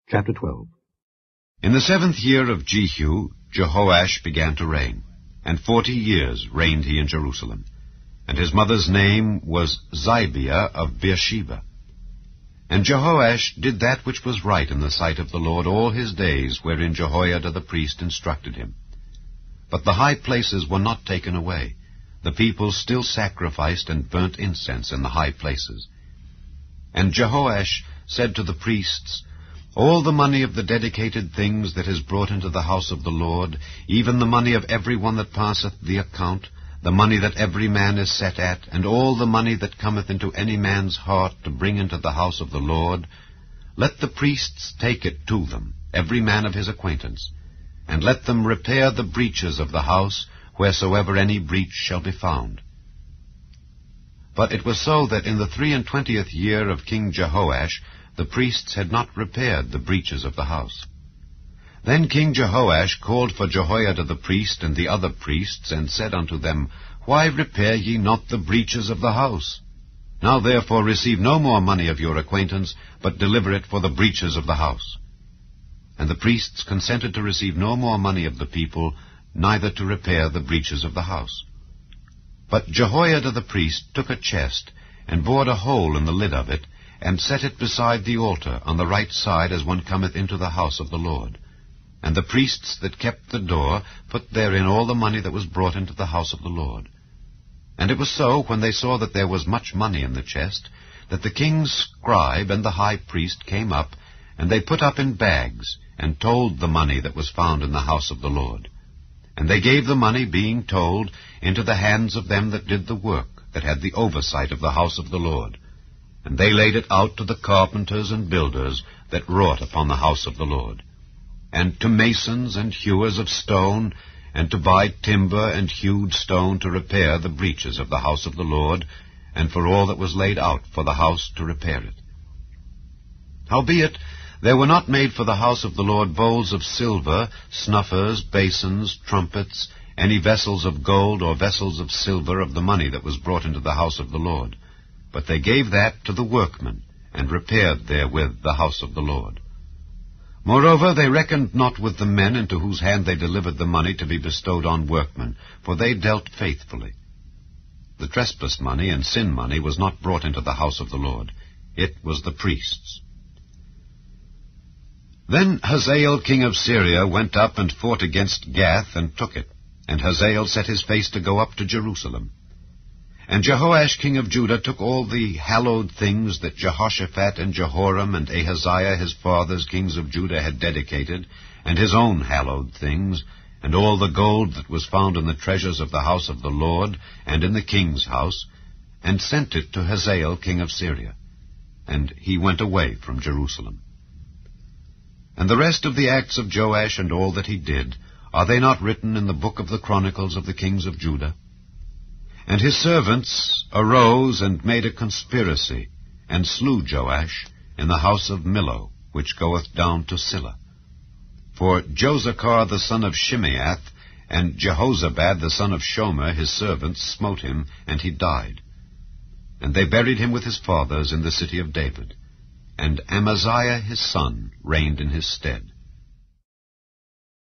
Chapter 12. In the 7th year of Jehu, Jehoash began to reign, and 40 years reigned he in Jerusalem. And his mother's name was Zibiah of Beersheba. And Jehoash did that which was right in the sight of the Lord all his days, wherein Jehoiada the priest instructed him. But the high places were not taken away. The people still sacrificed and burnt incense in the high places. And Jehoash said to the priests, All the money of the dedicated things that is brought into the house of the Lord, even the money of every one that passeth the account, the money that every man is set at, and all the money that cometh into any man's heart to bring into the house of the Lord, let the priests take it to them, every man of his acquaintance, and let them repair the breaches of the house, wheresoever any breach shall be found. But it was so that in the 23 year of King Jehoash, the priests had not repaired the breaches of the house. Then King Jehoash called for Jehoiada the priest and the other priests, and said unto them, Why repair ye not the breaches of the house? Now therefore receive no more money of your acquaintance, but deliver it for the breaches of the house. And the priests consented to receive no more money of the people, neither to repair the breaches of the house. But Jehoiada the priest took a chest, and bored a hole in the lid of it, and set it beside the altar on the right side as one cometh into the house of the Lord. And the priests that kept the door put therein all the money that was brought into the house of the Lord. And it was so, when they saw that there was much money in the chest, that the king's scribe and the high priest came up, and they put up in bags, and told the money that was found in the house of the Lord. And they gave the money, being told, into the hands of them that did the work, that had the oversight of the house of the Lord. And they laid it out to the carpenters and builders that wrought upon the house of the Lord, and to masons and hewers of stone, and to buy timber and hewed stone to repair the breaches of the house of the Lord, and for all that was laid out for the house to repair it. Howbeit, there were not made for the house of the Lord bowls of silver, snuffers, basins, trumpets, any vessels of gold or vessels of silver of the money that was brought into the house of the Lord. But they gave that to the workmen, and repaired therewith the house of the Lord. Moreover, they reckoned not with the men into whose hand they delivered the money to be bestowed on workmen, for they dealt faithfully. The trespass money and sin money was not brought into the house of the Lord. It was the priests. Then Hazael king of Syria went up and fought against Gath, and took it. And Hazael set his face to go up to Jerusalem. And Jehoash king of Judah took all the hallowed things that Jehoshaphat and Jehoram and Ahaziah his fathers kings of Judah had dedicated, and his own hallowed things, and all the gold that was found in the treasures of the house of the Lord, and in the king's house, and sent it to Hazael king of Syria. And he went away from Jerusalem. And the rest of the acts of Joash and all that he did, are they not written in the book of the Chronicles of the kings of Judah? And his servants arose and made a conspiracy, and slew Joash in the house of Millo, which goeth down to Silla. For Josachar the son of Shimeath, and Jehozabad the son of Shomer, his servants, smote him, and he died. And they buried him with his fathers in the city of David. And Amaziah his son reigned in his stead.